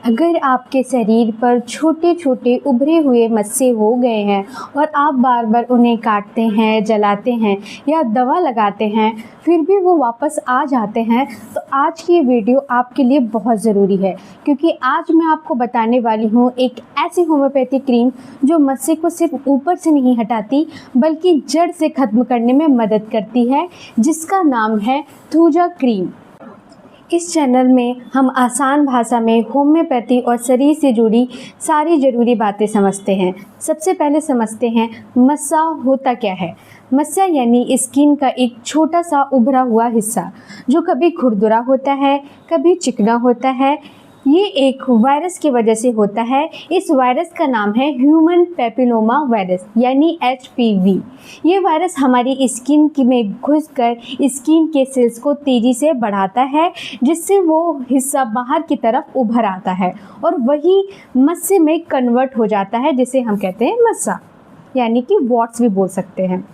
अगर आपके शरीर पर छोटे छोटे उभरे हुए मस्से हो गए हैं और आप बार बार उन्हें काटते हैं, जलाते हैं या दवा लगाते हैं, फिर भी वो वापस आ जाते हैं, तो आज की वीडियो आपके लिए बहुत ज़रूरी है, क्योंकि आज मैं आपको बताने वाली हूँ एक ऐसी होम्योपैथिक क्रीम जो मस्से को सिर्फ ऊपर से नहीं हटाती बल्कि जड़ से ख़त्म करने में मदद करती है, जिसका नाम है थूजा क्रीम। इस चैनल में हम आसान भाषा में होम्योपैथी और शरीर से जुड़ी सारी ज़रूरी बातें समझते हैं। सबसे पहले समझते हैं मस्सा होता क्या है। मस्सा यानी स्किन का एक छोटा सा उभरा हुआ हिस्सा जो कभी खुरदुरा होता है, कभी चिकना होता है। ये एक वायरस की वजह से होता है। इस वायरस का नाम है ह्यूमन पैपिलोमा वायरस यानी HPV। ये वायरस हमारी स्किन में घुसकर स्किन के सेल्स को तेज़ी से बढ़ाता है, जिससे वो हिस्सा बाहर की तरफ उभर आता है और वही मस्से में कन्वर्ट हो जाता है, जिसे हम कहते हैं मस्सा, यानी कि वॉट्स भी बोल सकते हैं।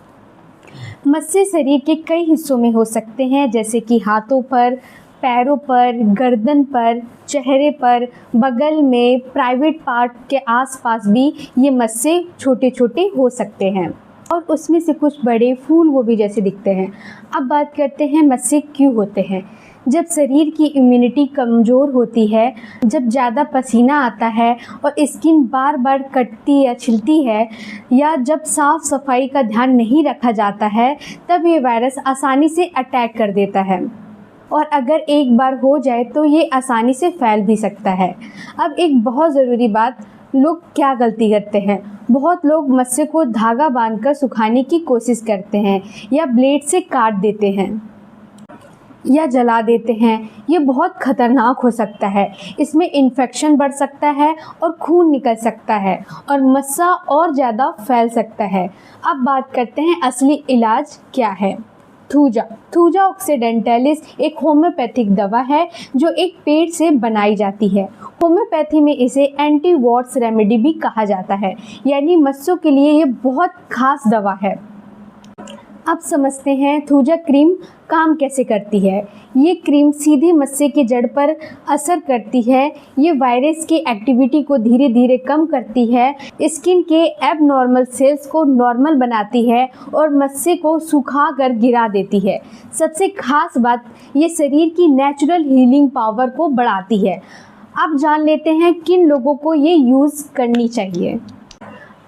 मस्से शरीर के कई हिस्सों में हो सकते हैं, जैसे कि हाथों पर, पैरों पर, गर्दन पर, चेहरे पर, बगल में, प्राइवेट पार्ट के आसपास भी ये मस्से छोटे छोटे हो सकते हैं और उसमें से कुछ बड़े फूल गोभी जैसे दिखते हैं। अब बात करते हैं मस्से क्यों होते हैं। जब शरीर की इम्यूनिटी कमज़ोर होती है, जब ज़्यादा पसीना आता है और स्किन बार बार कटती या छिलती है, या जब साफ़ सफाई का ध्यान नहीं रखा जाता है, तब ये वायरस आसानी से अटैक कर देता है और अगर एक बार हो जाए तो ये आसानी से फैल भी सकता है। अब एक बहुत ज़रूरी बात, लोग क्या गलती करते हैं। बहुत लोग मस्से को धागा बांधकर सुखाने की कोशिश करते हैं या ब्लेड से काट देते हैं या जला देते हैं। ये बहुत ख़तरनाक हो सकता है। इसमें इन्फेक्शन बढ़ सकता है और खून निकल सकता है और मस्सा और ज़्यादा फैल सकता है। अब बात करते हैं असली इलाज क्या है। थूजा ऑक्सीडेंटलिस एक होम्योपैथिक दवा है जो एक पेड़ से बनाई जाती है। होम्योपैथी में इसे एंटी वॉट्स रेमेडी भी कहा जाता है, यानी मस्सों के लिए ये बहुत खास दवा है। अब समझते हैं थूजा क्रीम काम कैसे करती है। ये क्रीम सीधे मस्से के जड़ पर असर करती है। ये वायरस की एक्टिविटी को धीरे धीरे कम करती है, स्किन के एबनॉर्मल सेल्स को नॉर्मल बनाती है और मस्से को सुखा कर गिरा देती है। सबसे खास बात, ये शरीर की नेचुरल हीलिंग पावर को बढ़ाती है। अब जान लेते हैं किन लोगों को ये यूज़ करनी चाहिए।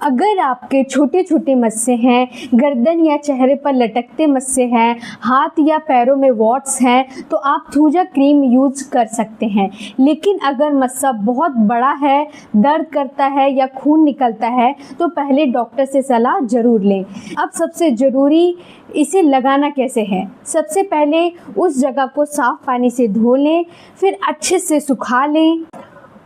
अगर आपके छोटे छोटे मस्से हैं, गर्दन या चेहरे पर लटकते मस्से हैं, हाथ या पैरों में वॉट्स हैं, तो आप थूजा क्रीम यूज़ कर सकते हैं। लेकिन अगर मस्सा बहुत बड़ा है, दर्द करता है या खून निकलता है, तो पहले डॉक्टर से सलाह ज़रूर लें। अब सबसे ज़रूरी, इसे लगाना कैसे है। सबसे पहले उस जगह को साफ़ पानी से धो लें, फिर अच्छे से सुखा लें।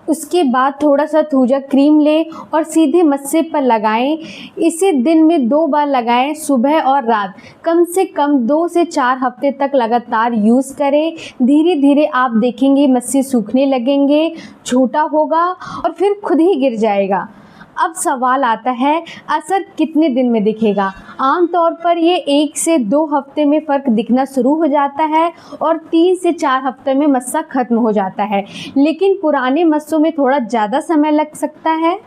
उसके बाद थोड़ा सा थूजा क्रीम लें और सीधे मस्से पर लगाएं। इसे दिन में 2 बार लगाएं, सुबह और रात। कम से कम 2 से 4 हफ्ते तक लगातार यूज़ करें। धीरे धीरे आप देखेंगे मस्से सूखने लगेंगे, छोटा होगा और फिर खुद ही गिर जाएगा। अब सवाल आता है, असर कितने दिन में दिखेगा। आमतौर पर ये 1 से 2 हफ्ते में फ़र्क दिखना शुरू हो जाता है और 3 से 4 हफ्ते में मस्सा ख़त्म हो जाता है, लेकिन पुराने मस्सों में थोड़ा ज़्यादा समय लग सकता है।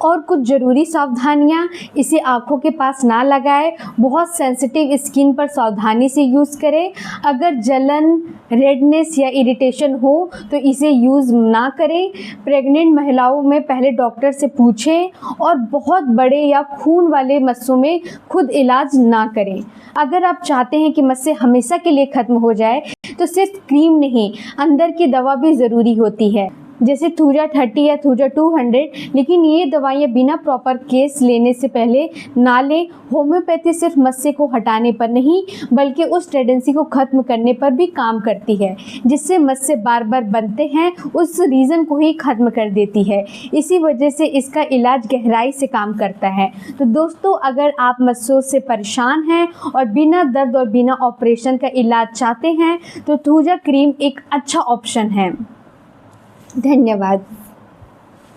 और कुछ ज़रूरी सावधानियाँ, इसे आँखों के पास ना लगाएं। बहुत सेंसिटिव स्किन पर सावधानी से यूज़ करें। अगर जलन, रेडनेस या इरिटेशन हो तो इसे यूज़ ना करें। प्रेग्नेंट महिलाओं में पहले डॉक्टर से पूछें और बहुत बड़े या खून वाले मस्सों में खुद इलाज ना करें। अगर आप चाहते हैं कि मस्से हमेशा के लिए ख़त्म हो जाए, तो सिर्फ क्रीम नहीं, अंदर की दवा भी ज़रूरी होती है, जैसे थूजा 30 या थूजा 200। लेकिन ये दवाइयाँ बिना प्रॉपर केस लेने से पहले ना लें। होम्योपैथी सिर्फ मस्से को हटाने पर नहीं, बल्कि उस टेंडेंसी को ख़त्म करने पर भी काम करती है, जिससे मस्से बार बार बनते हैं, उस रीज़न को ही ख़त्म कर देती है। इसी वजह से इसका इलाज गहराई से काम करता है। तो दोस्तों, अगर आप मस्सों से परेशान हैं और बिना दर्द और बिना ऑपरेशन का इलाज चाहते हैं, तो थूजा क्रीम एक अच्छा ऑप्शन है। धन्यवाद।